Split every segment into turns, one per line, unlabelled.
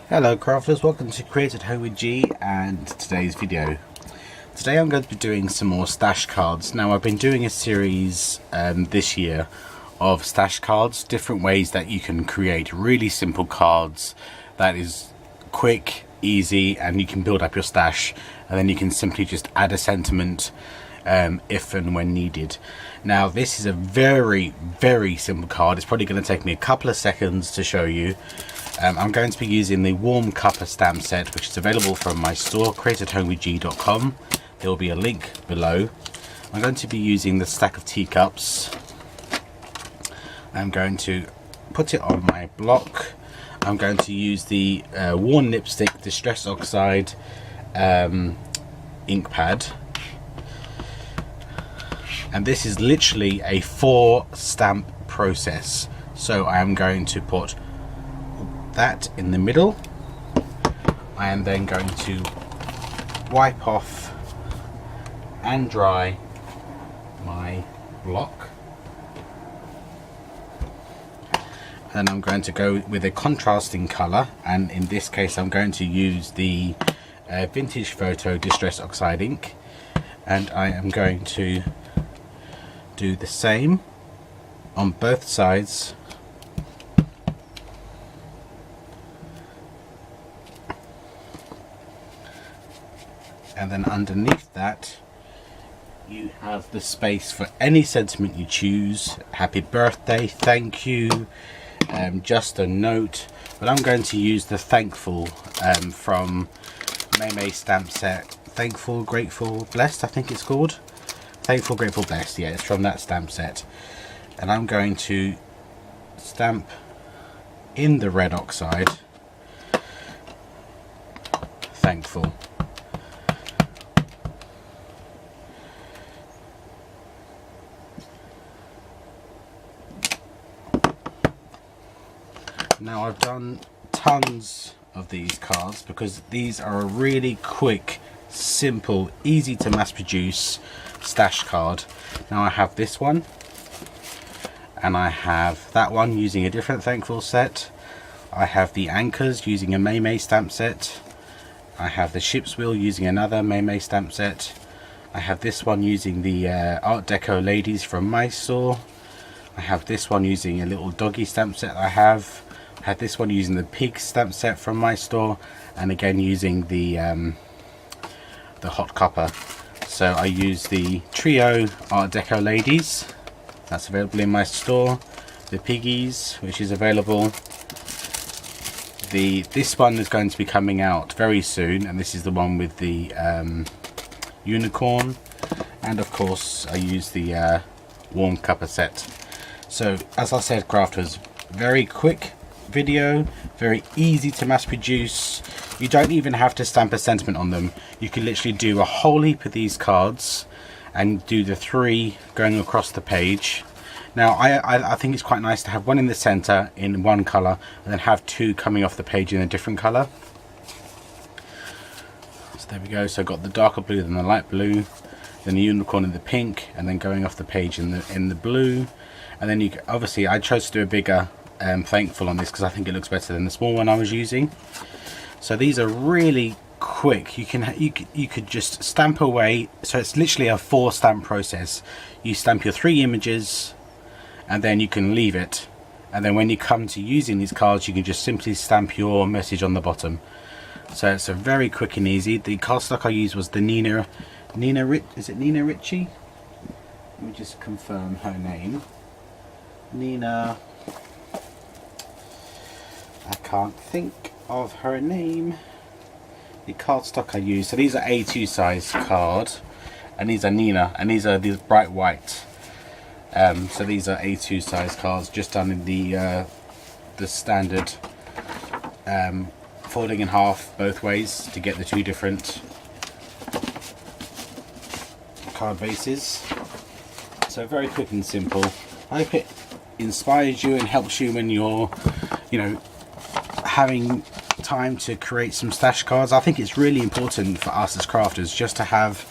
Hello crafters, welcome to Create at Home with G and today's video. Today I'm going to be doing some more stash cards. Now I've been doing a series this year of stash cards, different ways that you can create really simple cards that is quick, easy, and you can build up your stash and then you can simply just add a sentiment if and when needed. Now this is a very simple card. It's probably going to take me a couple of seconds to show you. I'm going to be using the Warm Cuppa stamp set, which is available from my store, createathomewithg.com. There will be a link below. I'm going to be using the stack of teacups. I'm going to put it on my block. I'm going to use the Worn Lipstick Distress Oxide ink pad. And this is literally a 4 stamp process. So I am going to put that in the middle. I am then going to wipe off and dry my block, and I'm going to go with a contrasting color, and in this case I'm going to use the Vintage Photo Distress Oxide ink, and I am going to do the same on both sides. And then underneath that you have the space for any sentiment you choose. Happy birthday, thank you, just a note. But I'm going to use the Thankful from May stamp set. Thankful, Grateful, Blessed, I think it's called. Thankful, Grateful, Blessed, yeah, it's from that stamp set. And I'm going to stamp in the red oxide Thankful. Now I've done tons of these cards because these are a really quick, simple, easy to mass produce stash card. Now I have this one and I have that one using a different Thankful set. I have the anchors using a May stamp set. I have the ship's wheel using another May stamp set. I have this one using the Art Deco ladies from my store. I have this one using a little doggy stamp set I have. I had this one using the pig stamp set from my store, and again using the Hot Cuppa. So I use the Trio Art Deco ladies, that's available in my store. The piggies, which is available. This one is going to be coming out very soon, and this is the one with the unicorn. And of course I use the Warm Cuppa set. So as I said, crafters, very quick video, very easy to mass produce. You don't even have to stamp a sentiment on them. You can literally do a whole heap of these cards and do the 3 going across the page. Now I think it's quite nice to have one in the center in one color and then have 2 coming off the page in a different color. So there we go. So I've got the darker blue, then the light blue, then the unicorn in the pink, and then going off the page in the blue. And then you can, obviously I chose to do a bigger Thankful on this because I think it looks better than the small one I was using. So these are really quick. You could just stamp away. So it's literally a 4 stamp process. You stamp your 3 images and then you can leave it, and then when you come to using these cards you can just simply stamp your message on the bottom. So it's a very quick and easy. The cardstock I used was the Nina Ricci? Let me just confirm her name. Nina, I can't think of her name. The cardstock I use, so these are A2 size card, and these are Nina, and these are these bright white. So these are A2 size cards, just done in the standard folding in half both ways to get the 2 different card bases. So very quick and simple. I hope it inspires you and helps you when you're, having time to create some stash cards. I think it's really important for us as crafters just to have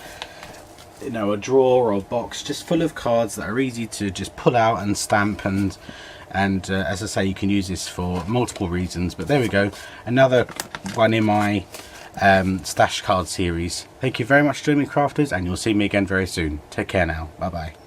you know, a drawer or a box just full of cards that are easy to just pull out and stamp, and as I say, you can use this for multiple reasons. But there we go, another one in my stash card series. Thank you very much for joining me, crafters, and you'll see me again very soon. Take care now. Bye bye.